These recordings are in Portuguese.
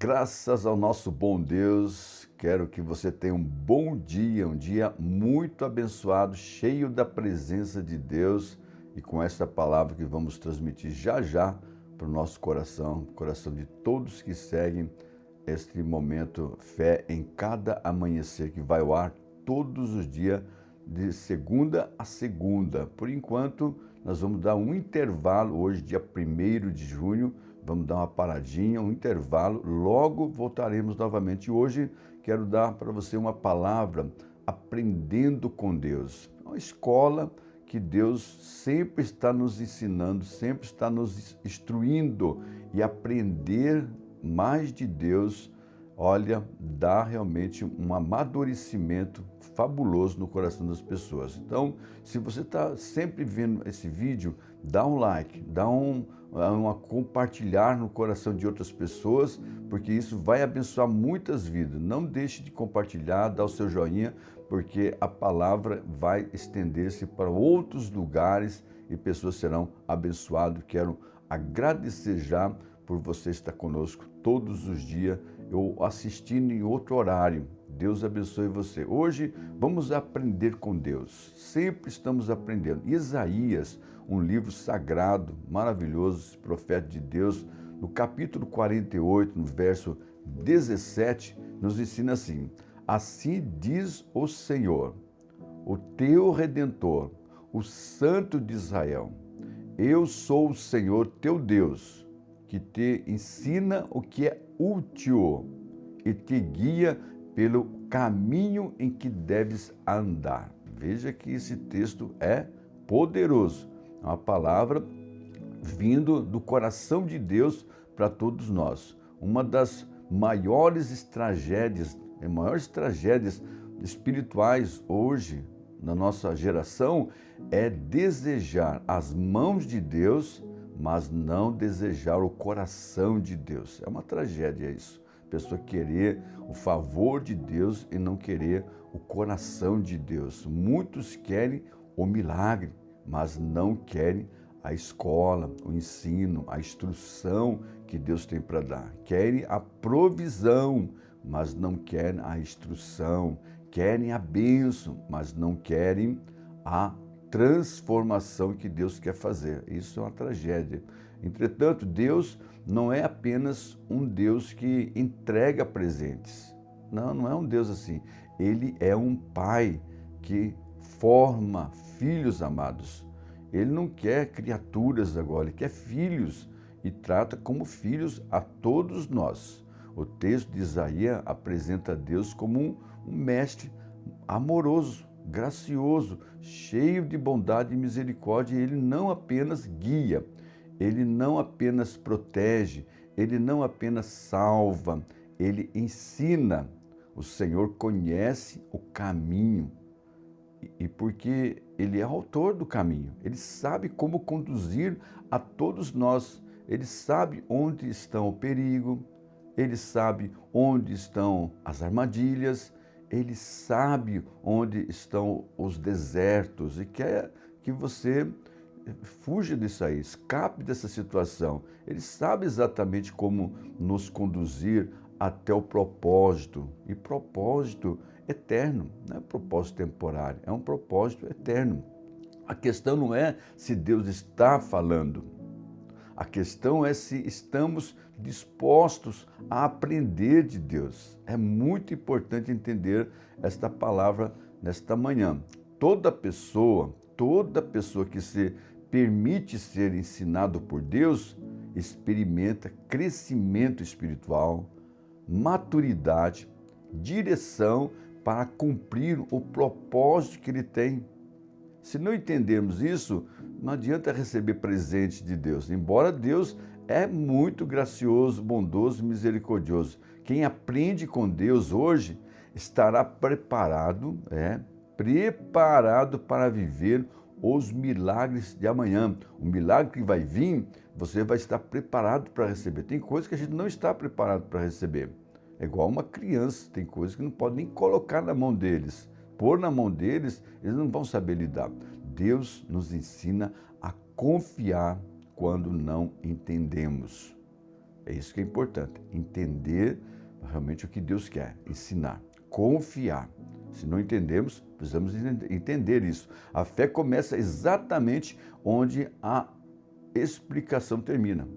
Graças ao nosso bom Deus, quero que você tenha um dia muito abençoado, cheio da presença de Deus e com essa palavra que vamos transmitir já já para o nosso coração, coração de todos que seguem este momento Fé em Cada Amanhecer, que vai ao ar todos os dias, de segunda a segunda. Por enquanto, nós vamos dar um intervalo, hoje, dia 1º de junho, vamos dar uma paradinha, um intervalo, logo voltaremos novamente. Hoje quero dar para você uma palavra, aprendendo com Deus. Uma escola que Deus sempre está nos ensinando, sempre está nos instruindo, e aprender mais de Deus, olha, dá realmente um amadurecimento fabuloso no coração das pessoas. Então, se você está sempre vendo esse vídeo, dá um like, dá um compartilhar no coração de outras pessoas, porque isso vai abençoar muitas vidas. Não deixe de compartilhar, dar o seu joinha, porque a palavra vai estender-se para outros lugares e pessoas serão abençoadas. Quero agradecer já por você estar conosco todos os dias, eu assistindo em outro horário. Deus abençoe você. Hoje vamos aprender com Deus. Sempre estamos aprendendo. Isaías, um livro sagrado, maravilhoso, profeta de Deus, no capítulo 48, no verso 17, nos ensina assim: assim diz o Senhor, o teu Redentor, o Santo de Israel: eu sou o Senhor teu Deus, que te ensina o que é útil e te guia pelo caminho em que deves andar. Veja que esse texto é poderoso. É uma palavra vindo do coração de Deus para todos nós. Uma das maiores tragédias espirituais hoje, na nossa geração, é desejar as mãos de Deus, mas não desejar o coração de Deus. É uma tragédia isso. A pessoa querer o favor de Deus e não querer o coração de Deus. Muitos querem o milagre, mas não querem a escola, o ensino, a instrução que Deus tem para dar. Querem a provisão, mas não querem a instrução. Querem a bênção, mas não querem a transformação que Deus quer fazer. Isso é uma tragédia. Entretanto, Deus não é apenas um Deus que entrega presentes. Não, não é um Deus assim. Ele é um Pai que forma filhos amados. Ele não quer criaturas agora, ele quer filhos e trata como filhos a todos nós. O texto de Isaías apresenta Deus como um mestre amoroso, gracioso, cheio de bondade e misericórdia. Ele não apenas guia, ele não apenas protege, ele não apenas salva, ele ensina. O Senhor conhece o caminho e porque ele é o autor do caminho, ele sabe como conduzir a todos nós, ele sabe onde estão o perigo, ele sabe onde estão as armadilhas, ele sabe onde estão os desertos e quer que você fuja disso aí, escape dessa situação. Ele sabe exatamente como nos conduzir até o propósito, e propósito eterno, não é propósito temporário, é um propósito eterno. A questão não é se Deus está falando, a questão é se estamos dispostos a aprender de Deus. É muito importante entender esta palavra nesta manhã. Toda pessoa que se permite ser ensinado por Deus, experimenta crescimento espiritual, maturidade, direção para cumprir o propósito que ele tem. Se não entendermos isso, não adianta receber presente de Deus. Embora Deus é muito gracioso, bondoso e misericordioso. Quem aprende com Deus hoje estará preparado para viver os milagres de amanhã. O milagre que vai vir, você vai estar preparado para receber. Tem coisas que a gente não está preparado para receber. É igual uma criança, tem coisas que não pode nem colocar na mão deles. Pôr na mão deles, eles não vão saber lidar. Deus nos ensina a confiar quando não entendemos. É isso que é importante, entender realmente o que Deus quer, ensinar, confiar. Se não entendemos, precisamos entender isso. A fé começa exatamente onde a explicação termina.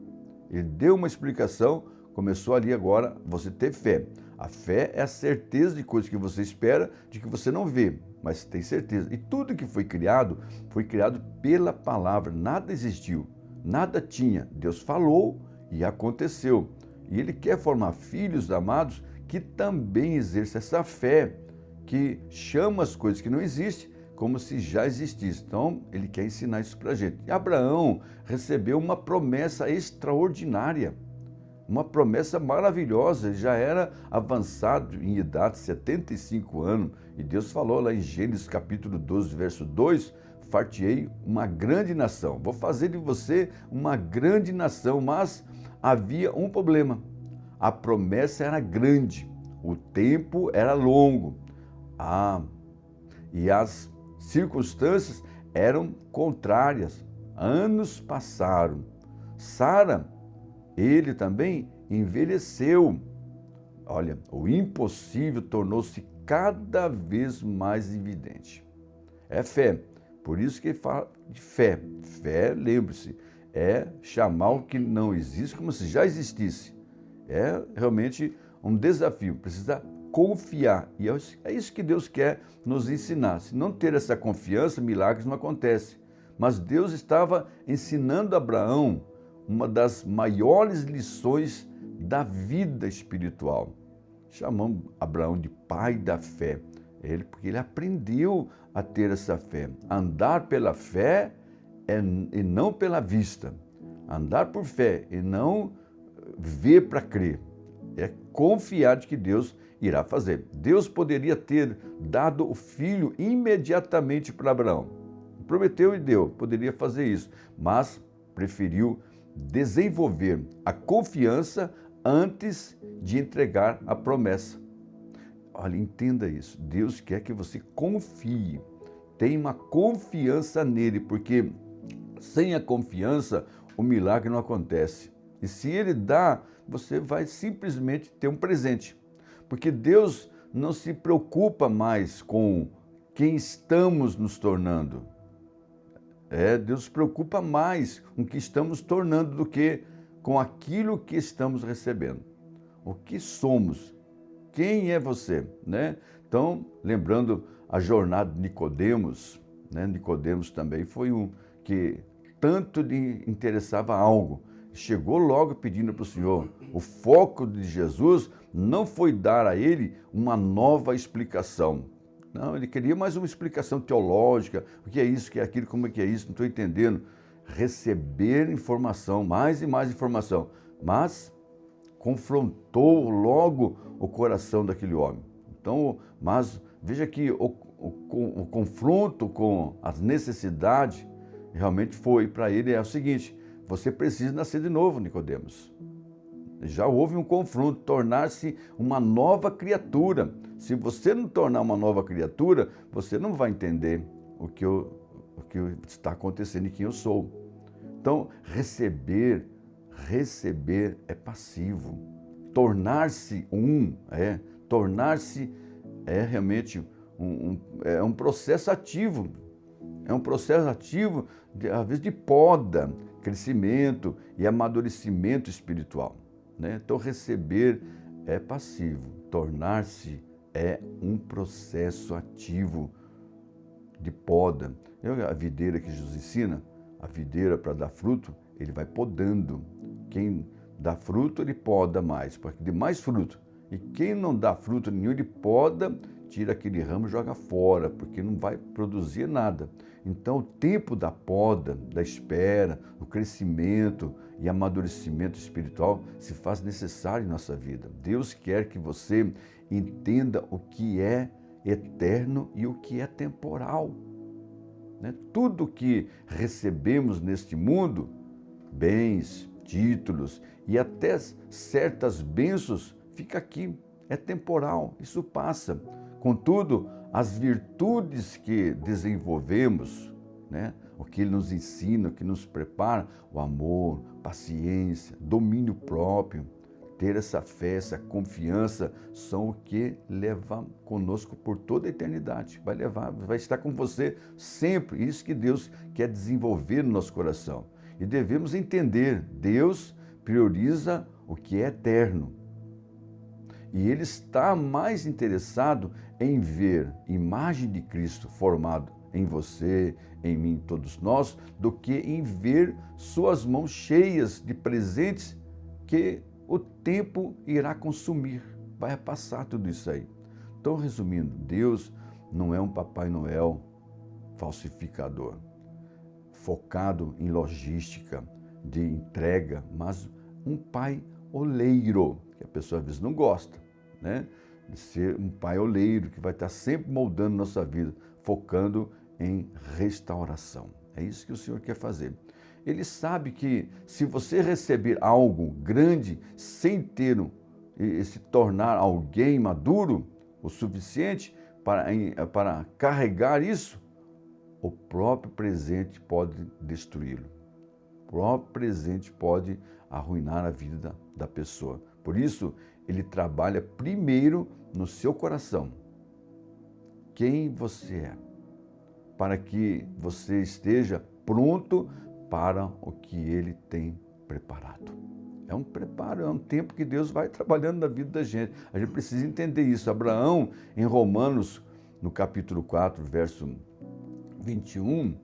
Ele deu uma explicação, começou ali agora você ter fé. A fé é a certeza de coisas que você espera, de que você não vê, mas tem certeza. E tudo que foi criado pela palavra. Nada existiu, nada tinha. Deus falou e aconteceu. E Ele quer formar filhos amados que também exerçam essa fé, que chama as coisas que não existem como se já existisse. Então, Ele quer ensinar isso para a gente. E Abraão recebeu uma promessa extraordinária, uma promessa maravilhosa. Ele já era avançado em idade, 75 anos, e Deus falou lá em Gênesis capítulo 12, verso 2, far-te-ei uma grande nação. Vou fazer de você uma grande nação, mas havia um problema. A promessa era grande, o tempo era longo, e as circunstâncias eram contrárias. Anos passaram. Sara, ele também envelheceu. Olha, o impossível tornou-se cada vez mais evidente. É fé. Por isso que ele fala de fé. Fé, lembre-se, é chamar o que não existe como se já existisse. É realmente um desafio. Precisa confiar. E é isso que Deus quer nos ensinar. Se não ter essa confiança, milagres não acontecem. Mas Deus estava ensinando a Abraão uma das maiores lições da vida espiritual. Chamamos Abraão de pai da fé. Porque ele aprendeu a ter essa fé. Andar pela fé e não pela vista. Andar por fé e não ver para crer. É confiar de que Deus irá fazer. Deus poderia ter dado o filho imediatamente para Abraão. Prometeu e deu, poderia fazer isso, mas preferiu desenvolver a confiança antes de entregar a promessa. Olha, entenda isso. Deus quer que você confie, tenha uma confiança nele, porque sem a confiança o milagre não acontece. E se ele dá, você vai simplesmente ter um presente. Porque Deus não se preocupa mais com quem estamos nos tornando. Deus se preocupa mais com o que estamos tornando do que com aquilo que estamos recebendo. O que somos? Quem é você? Né? Então, lembrando a jornada de Nicodemos, né? Nicodemos também foi um que tanto lhe interessava algo. Chegou logo pedindo para o Senhor. O foco de Jesus não foi dar a ele uma nova explicação. Não, ele queria mais uma explicação teológica. O que é isso, o que é aquilo, como é que é isso? Não estou entendendo. Receber informação, mais e mais informação. Mas confrontou logo o coração daquele homem. Então, mas veja que o confronto com as necessidades realmente foi para ele o seguinte: você precisa nascer de novo, Nicodemos. Já houve um confronto, tornar-se uma nova criatura. Se você não tornar uma nova criatura, você não vai entender o que está acontecendo e quem eu sou. Então, receber é passivo. Tornar-se realmente um processo ativo. É um processo ativo, às vezes, de poda, crescimento e amadurecimento espiritual. Né? Então, receber é passivo, tornar-se é um processo ativo de poda. A videira que Jesus ensina, a videira para dar fruto, ele vai podando. Quem dá fruto, ele poda mais, para que dê mais fruto. E quem não dá fruto nenhum, ele poda, tira aquele ramo e joga fora, porque não vai produzir nada. Então, o tempo da poda, da espera, o crescimento e amadurecimento espiritual se faz necessário em nossa vida. Deus quer que você entenda o que é eterno e o que é temporal. Né? Tudo que recebemos neste mundo, bens, títulos e até certas bênçãos, fica aqui, é temporal, isso passa. Contudo, as virtudes que desenvolvemos né? O que ele nos ensina, o que nos prepara, o amor, paciência, domínio próprio, ter essa fé, essa confiança, são o que leva conosco por toda a eternidade. Vai levar, vai estar com você sempre. Isso que Deus quer desenvolver no nosso coração. E devemos entender, Deus prioriza o que é eterno. E Ele está mais interessado em ver imagem de Cristo formado em você, em mim, todos nós, do que em ver suas mãos cheias de presentes que o tempo irá consumir. Vai passar tudo isso aí. Então, resumindo, Deus não é um Papai Noel falsificador, focado em logística, de entrega, mas um pai oleiro, que a pessoa às vezes não gosta, né? De ser um pai oleiro, que vai estar sempre moldando nossa vida, focando em restauração. É isso que o Senhor quer fazer. Ele sabe que se você receber algo grande sem ter e se tornar alguém maduro o suficiente para carregar isso, o próprio presente pode destruí-lo. O próprio presente pode arruinar a vida da pessoa. Por isso, ele trabalha primeiro no seu coração. Quem você é, para que você esteja pronto para o que ele tem preparado. É um preparo, é um tempo que Deus vai trabalhando na vida da gente. A gente precisa entender isso. Abraão, em Romanos, no capítulo 4, verso 21,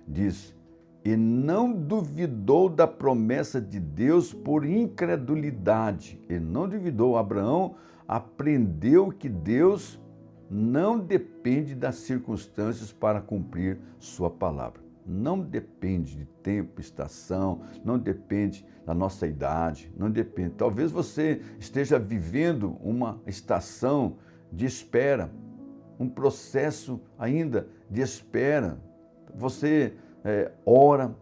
diz: e não duvidou da promessa de Deus por incredulidade. Ele não duvidou. Abraão aprendeu que Deus não depende das circunstâncias para cumprir sua palavra. Não depende de tempo, estação, não depende da nossa idade, não depende. Talvez você esteja vivendo uma estação de espera, um processo ainda de espera. Você ora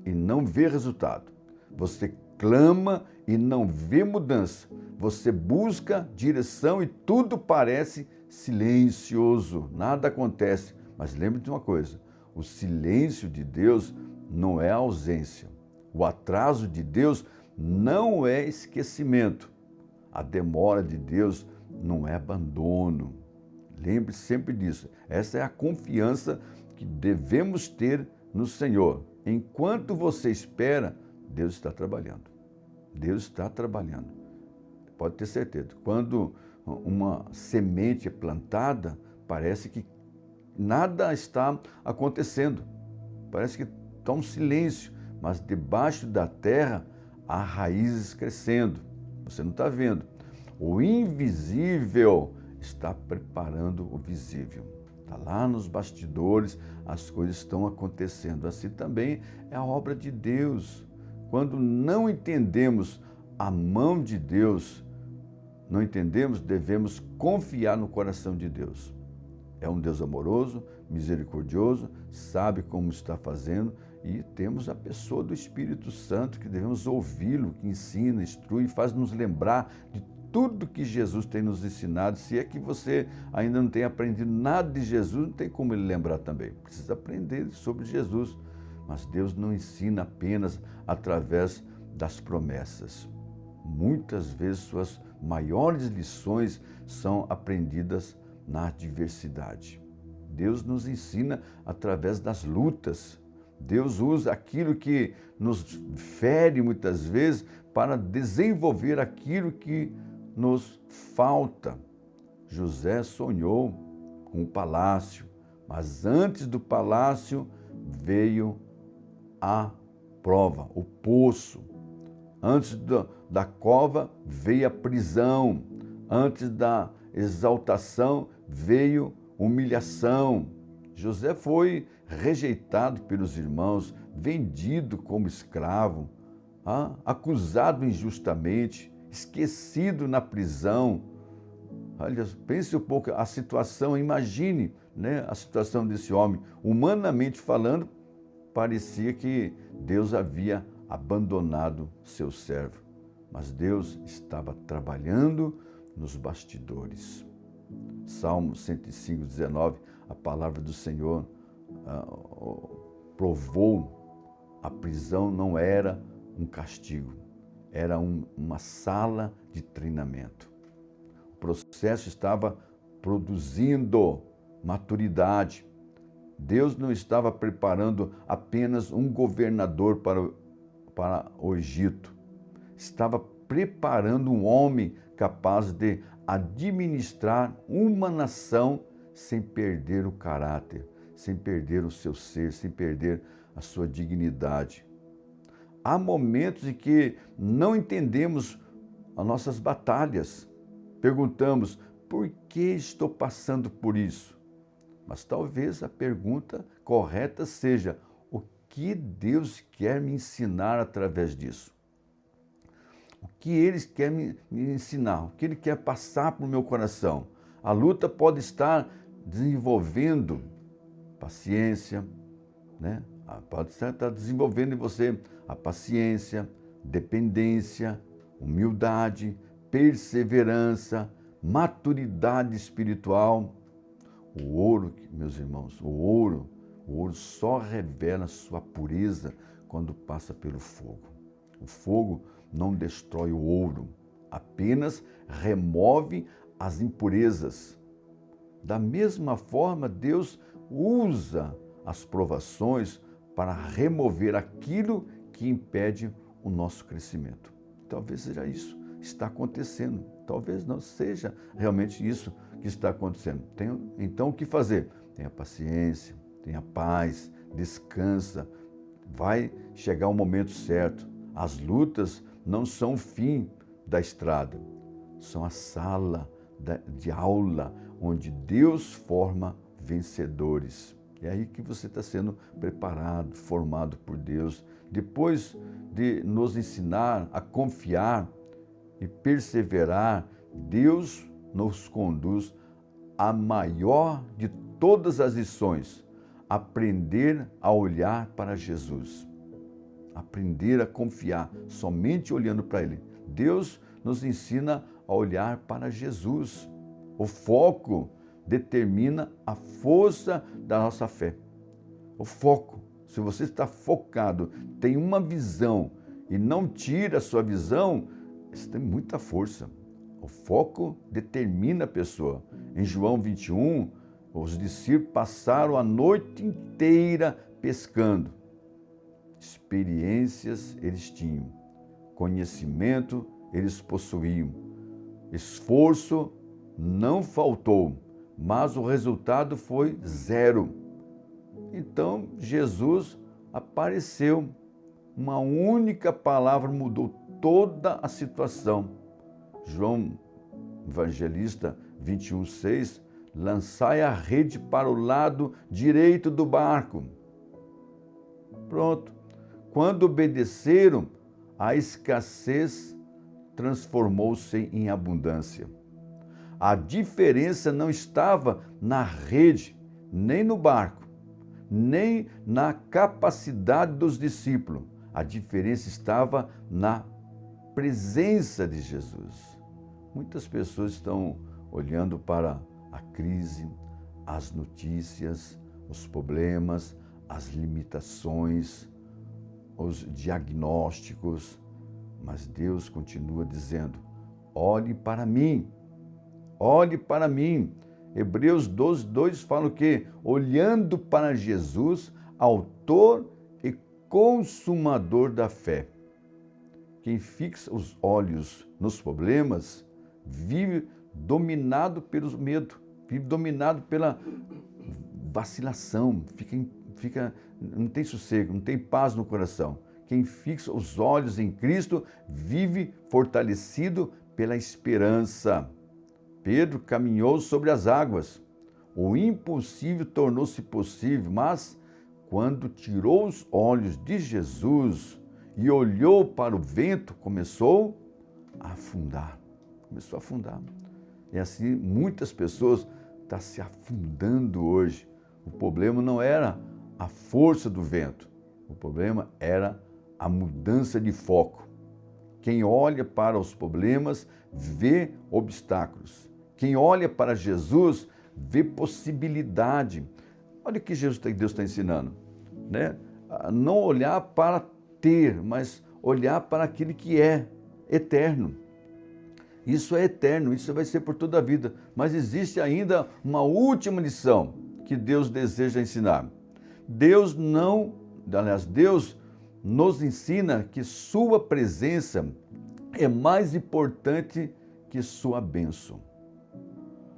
e não vê resultado. Você clama e não vê mudança. Você busca direção e tudo parece silencioso, nada acontece. Mas lembre de uma coisa, o silêncio de Deus não é ausência. O atraso de Deus não é esquecimento. A demora de Deus não é abandono. Lembre sempre disso. Essa é a confiança que devemos ter no Senhor. Enquanto você espera, Deus está trabalhando. Deus está trabalhando. Pode ter certeza. Quando uma semente é plantada, parece que nada está acontecendo. Parece que está um silêncio, mas debaixo da terra há raízes crescendo. Você não está vendo. O invisível está preparando o visível. Está lá nos bastidores, as coisas estão acontecendo. Assim também é a obra de Deus. Quando não entendemos a mão de Deus, não entendemos, devemos confiar no coração de Deus. É um Deus amoroso, misericordioso, sabe como está fazendo, e temos a pessoa do Espírito Santo que devemos ouvi-lo, que ensina, instrui, faz nos lembrar de tudo que Jesus tem nos ensinado. Se é que você ainda não tem aprendido nada de Jesus, não tem como ele lembrar também. Precisa aprender sobre Jesus. Mas Deus não ensina apenas através das promessas. Muitas vezes suas maiores lições são aprendidas na adversidade. Deus nos ensina através das lutas. Deus usa aquilo que nos fere muitas vezes para desenvolver aquilo que nos falta. José sonhou com o palácio, mas antes do palácio veio a prova, o poço. Antes da cova veio a prisão. Antes da exaltação veio humilhação. José foi rejeitado pelos irmãos, vendido como escravo, acusado injustamente, esquecido na prisão. Olha, pense um pouco a situação, imagine, né, a situação desse homem. Humanamente falando, parecia que Deus havia abandonado seu servo, mas Deus estava trabalhando nos bastidores. Salmo 105, 19, a palavra do Senhor provou, a prisão não era um castigo, era uma sala de treinamento. O processo estava produzindo maturidade. Deus não estava preparando apenas um governador para o Egito. Estava preparando um homem capaz de administrar uma nação sem perder o caráter, sem perder o seu ser, sem perder a sua dignidade. Há momentos em que não entendemos as nossas batalhas. Perguntamos, por que estou passando por isso? Mas talvez a pergunta correta seja, o que Deus quer me ensinar através disso? O que Ele quer me ensinar? O que Ele quer passar para o meu coração? A luta pode estar desenvolvendo paciência, né? Pode estar desenvolvendo em você a paciência, dependência, humildade, perseverança, maturidade espiritual. O ouro, meus irmãos, o ouro só revela sua pureza quando passa pelo fogo. O fogo não destrói o ouro, apenas remove as impurezas. Da mesma forma, Deus usa as provações para remover aquilo que impede o nosso crescimento. Talvez seja isso que está acontecendo, talvez não seja realmente isso que está acontecendo. Então, o que fazer? Tenha paciência, tenha paz, descansa, vai chegar o momento certo. As lutas não são o fim da estrada, são a sala de aula onde Deus forma vencedores. É aí que você está sendo preparado, formado por Deus. Depois de nos ensinar a confiar e perseverar, Deus nos conduz à maior de todas as lições, aprender a olhar para Jesus, aprender a confiar somente olhando para Ele. Deus nos ensina a olhar para Jesus. O foco determina a força da nossa fé. O foco, se você está focado, tem uma visão e não tira a sua visão, você tem muita força. O foco determina a pessoa. Em João 21, os discípulos passaram a noite inteira pescando. Experiências eles tinham, conhecimento eles possuíam, esforço não faltou, mas o resultado foi zero. Então Jesus apareceu, uma única palavra mudou toda a situação. João Evangelista 21:6, lançai a rede para o lado direito do barco. Pronto. Quando obedeceram, a escassez transformou-se em abundância. A diferença não estava na rede, nem no barco, nem na capacidade dos discípulos. A diferença estava na presença de Jesus. Muitas pessoas estão olhando para a crise, as notícias, os problemas, as limitações, os diagnósticos, mas Deus continua dizendo, olhe para mim, olhe para mim. Hebreus 12:2 fala o quê? Olhando para Jesus, autor e consumador da fé. Quem fixa os olhos nos problemas vive dominado pelos medos, vive dominado pela vacilação, não tem sossego, não tem paz no coração. Quem fixa os olhos em Cristo vive fortalecido pela esperança. Pedro caminhou sobre as águas. O impossível tornou-se possível, mas quando tirou os olhos de Jesus e olhou para o vento, começou a afundar. Começou a afundar. E assim, muitas pessoas estão se afundando hoje. O problema não era a força do vento. O problema era a mudança de foco. Quem olha para os problemas vê obstáculos. Quem olha para Jesus vê possibilidade. Olha o que Deus está ensinando, né? Não olhar para ter, mas olhar para aquele que é eterno. Isso é eterno, isso vai ser por toda a vida. Mas existe ainda uma última lição que Deus deseja ensinar. Deus nos ensina que sua presença é mais importante que sua bênção.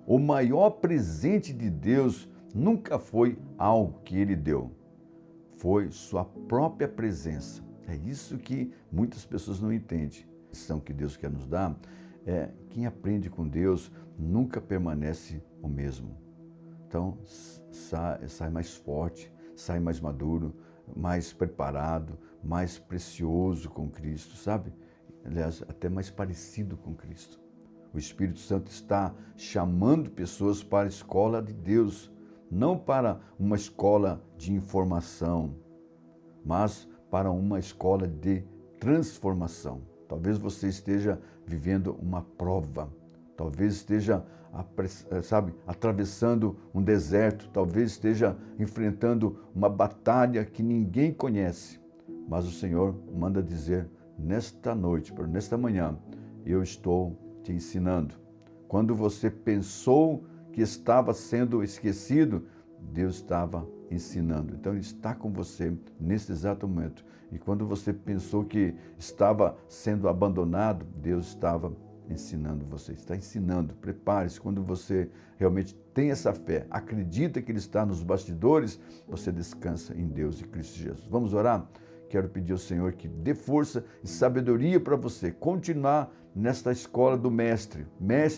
O maior presente de Deus nunca foi algo que Ele deu, foi sua própria presença. É isso que muitas pessoas não entendem. A lição que Deus quer nos dar é: quem aprende com Deus nunca permanece o mesmo. Então, sai mais forte, sai mais maduro, mais preparado, mais precioso com Cristo, sabe? Aliás, até mais parecido com Cristo. O Espírito Santo está chamando pessoas para a escola de Deus, não para uma escola de informação, mas para uma escola de transformação. Talvez você esteja vivendo uma prova, talvez esteja, atravessando um deserto, talvez esteja enfrentando uma batalha que ninguém conhece. Mas o Senhor manda dizer nesta noite, nesta manhã: eu estou te ensinando. Quando você pensou que estava sendo esquecido, Deus estava ensinando. Então Ele está com você nesse exato momento. E quando você pensou que estava sendo abandonado, Deus estava ensinando você, está ensinando. Prepare-se. Quando você realmente tem essa fé, acredita que Ele está nos bastidores, você descansa em Deus e Cristo Jesus. Vamos orar? Quero pedir ao Senhor que dê força e sabedoria para você continuar nesta escola do mestre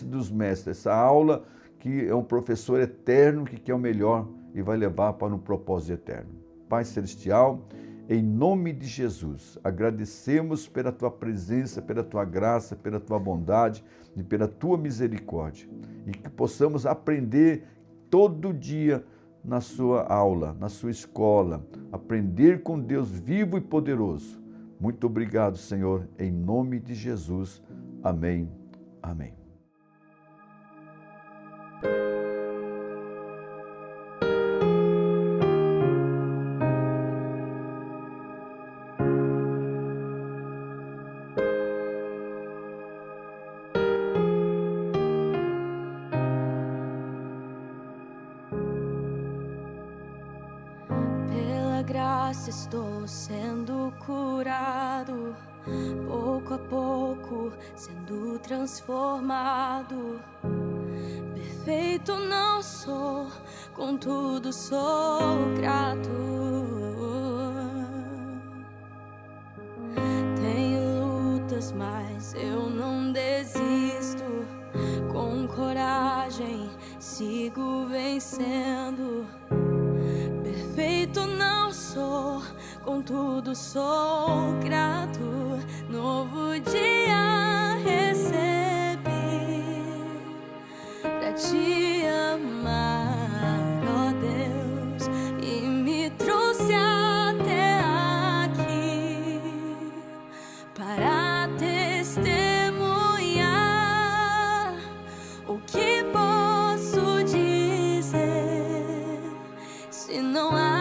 dos mestres, essa aula que é um professor eterno que quer o melhor e vai levar para um propósito eterno. Pai Celestial, em nome de Jesus, agradecemos pela Tua presença, pela Tua graça, pela Tua bondade e pela Tua misericórdia. E que possamos aprender todo dia na Sua aula, na Sua escola, aprender com Deus vivo e poderoso. Muito obrigado, Senhor, em nome de Jesus. Amém. Amém. Estou sendo curado, pouco a pouco sendo transformado. Perfeito não sou, contudo sou grato. Tenho lutas, mas eu não desisto. Com coragem sigo vencendo. Perfeito não sou, contudo sou grato. Novo dia recebi pra te amar, ó Deus, e me trouxe até aqui para testemunhar o que posso dizer, se não há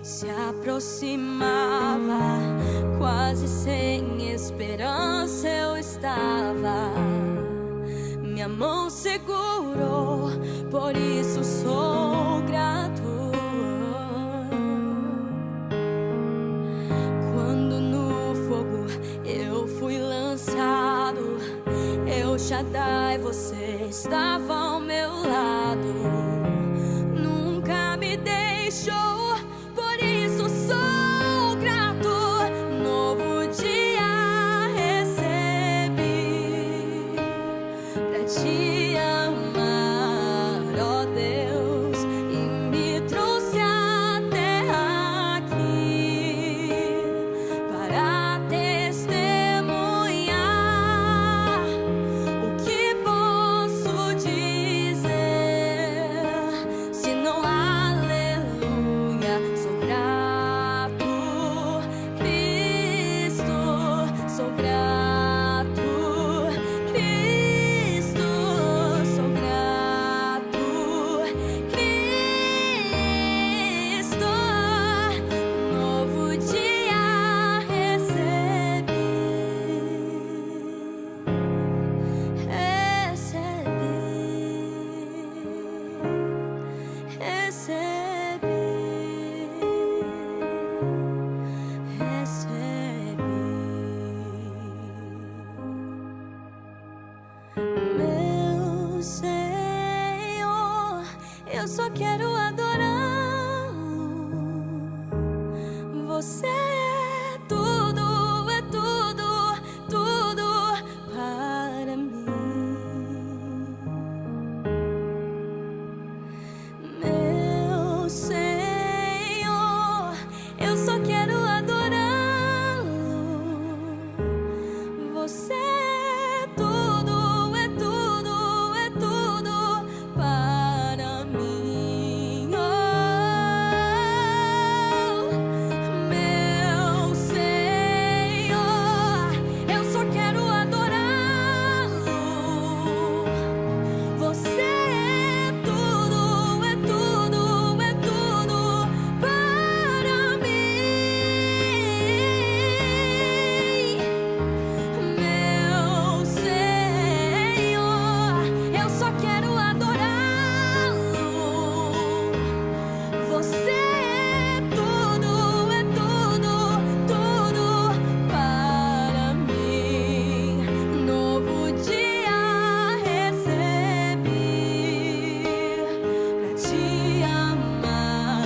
se aproximava, quase sem esperança eu estava. Minha mão segurou, por isso sou grato. Quando no fogo eu fui lançado, El Shaddai, você estava ao meu lado. Nunca me deixou. Te amar, ó Deus. Você é tudo, tudo para mim. Meu Senhor, eu só quero adorá-lo. Você é tudo, tudo para mim. Oh, meu Senhor, eu só quero adorá-lo. Você é tudo, tudo para mim. Meu Senhor, eu só quero adorá-lo. Você é tudo para mim. Novo dia recebi pra te amar,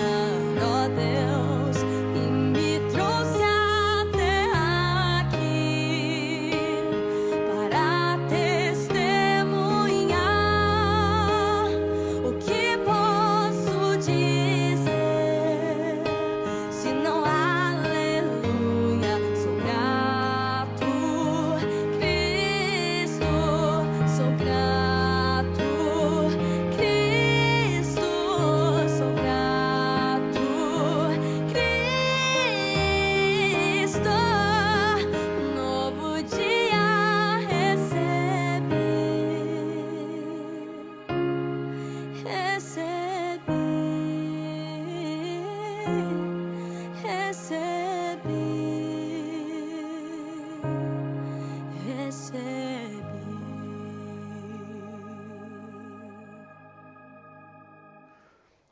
ó Deus, e me trouxe até aqui para testemunhar. O que posso dizer se não aleluia? Sou grato, Cristo, sou grato, Cristo, sou grato, Cristo. Novo dia recebi, recebi.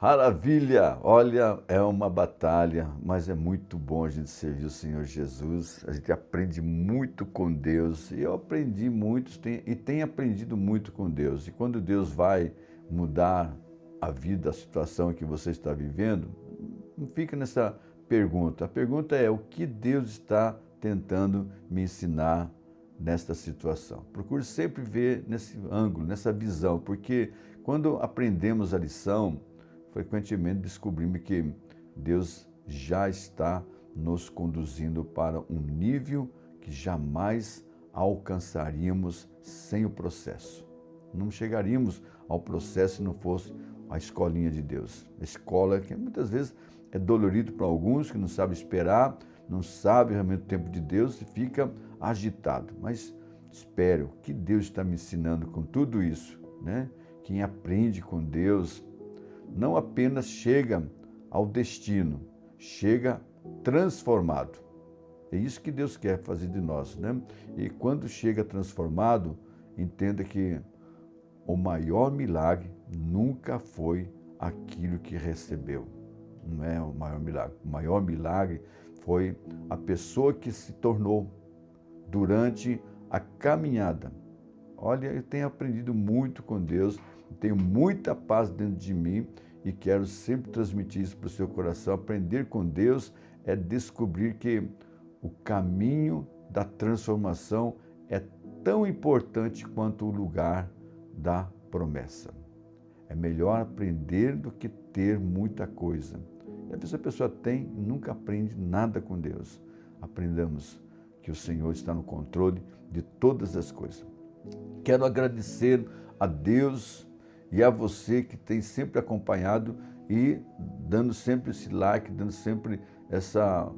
Maravilha! Olha, é uma batalha, mas é muito bom a gente servir o Senhor Jesus. A gente aprende muito com Deus. E eu aprendi muito e tenho aprendido muito com Deus. E quando Deus vai mudar a vida, a situação que você está vivendo, não fica nessa pergunta. A pergunta é: o que Deus está tentando me ensinar nesta situação? Procure sempre ver nesse ângulo, nessa visão, porque quando aprendemos a lição, frequentemente descobrimos que Deus já está nos conduzindo para um nível que jamais alcançaríamos sem o processo. Não chegaríamos ao processo se não fosse a escolinha de Deus. A escola que muitas vezes é dolorido para alguns que não sabem esperar, não sabem realmente o tempo de Deus e fica agitado. Mas espero que Deus está me ensinando com tudo isso, né? Quem aprende com Deus não apenas chega ao destino, chega transformado. É isso que Deus quer fazer de nós, né? E quando chega transformado, entenda que o maior milagre nunca foi aquilo que recebeu. Não é o maior milagre. O maior milagre foi a pessoa que se tornou durante a caminhada. Olha, eu tenho aprendido muito com Deus, tenho muita paz dentro de mim e quero sempre transmitir isso para o seu coração. Aprender com Deus é descobrir que o caminho da transformação é tão importante quanto o lugar da promessa. É melhor aprender do que ter muita coisa. E às vezes a pessoa tem e nunca aprende nada com Deus. Aprendamos que o Senhor está no controle de todas as coisas. Quero agradecer a Deus e a você que tem sempre acompanhado e dando sempre esse like, dando sempre essa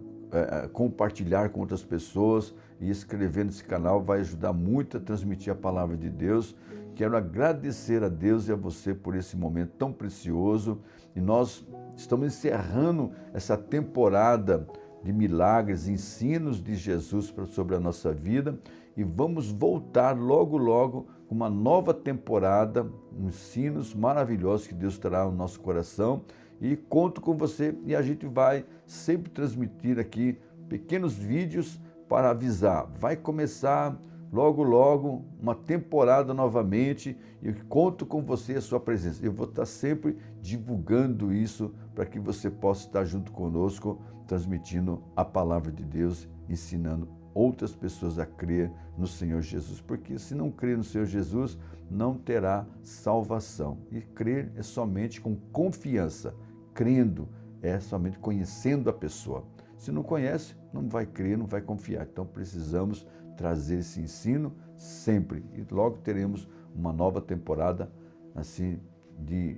compartilhar com outras pessoas e escrever nesse canal vai ajudar muito a transmitir a palavra de Deus. Quero agradecer a Deus e a você por esse momento tão precioso e nós estamos encerrando essa temporada de milagres, ensinos de Jesus sobre a nossa vida e vamos voltar logo, logo com uma nova temporada, ensinos maravilhosos que Deus terá no nosso coração e conto com você e a gente vai sempre transmitir aqui pequenos vídeos para avisar. Vai começar logo, logo uma temporada novamente e eu conto com você e a sua presença. Eu vou estar sempre divulgando isso para que você possa estar junto conosco, transmitindo a palavra de Deus, ensinando outras pessoas a crer no Senhor Jesus. Porque se não crer no Senhor Jesus, não terá salvação. E crer é somente com confiança. Crendo é somente conhecendo a pessoa. Se não conhece, não vai crer, não vai confiar. Então precisamos trazer esse ensino sempre. E logo teremos uma nova temporada assim de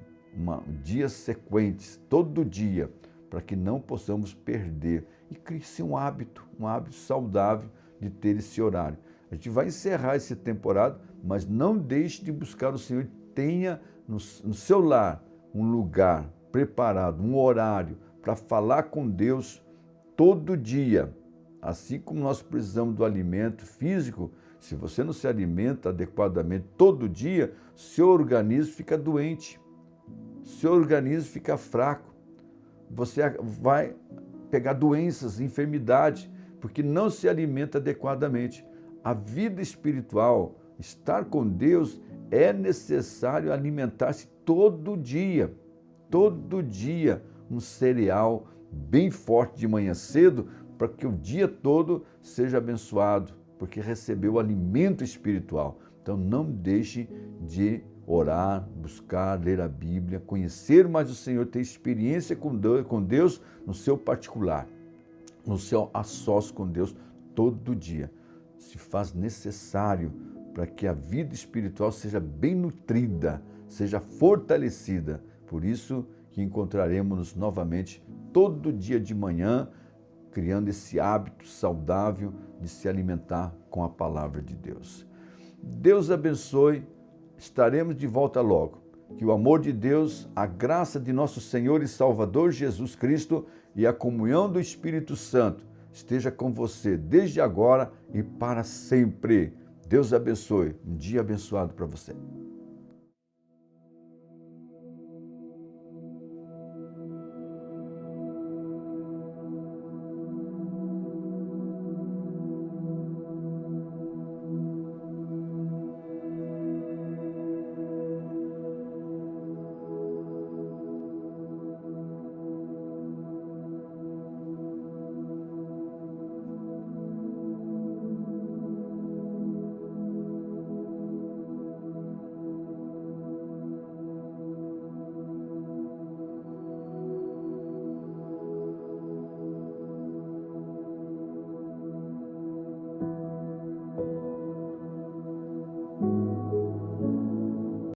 dias sequentes, todo dia, para que não possamos perder. E crie-se um hábito saudável de ter esse horário. A gente vai encerrar essa temporada, mas não deixe de buscar o Senhor. Tenha no seu lar um lugar preparado, um horário para falar com Deus todo dia. Assim como nós precisamos do alimento físico, se você não se alimenta adequadamente todo dia, seu organismo fica doente, seu organismo fica fraco. Você vai pegar doenças, enfermidades, porque não se alimenta adequadamente. A vida espiritual, estar com Deus, é necessário alimentar-se todo dia, um cereal bem forte de manhã cedo, para que o dia todo seja abençoado, porque recebeu o alimento espiritual. Então não deixe de orar, buscar, ler a Bíblia, conhecer mais o Senhor, ter experiência com Deus no seu particular, no seu a sós com Deus todo dia. Se faz necessário para que a vida espiritual seja bem nutrida, seja fortalecida. Por isso que encontraremos-nos novamente todo dia de manhã, criando esse hábito saudável de se alimentar com a palavra de Deus. Deus abençoe, estaremos de volta logo. Que o amor de Deus, a graça de nosso Senhor e Salvador Jesus Cristo e a comunhão do Espírito Santo esteja com você desde agora e para sempre. Deus abençoe. Um dia abençoado para você.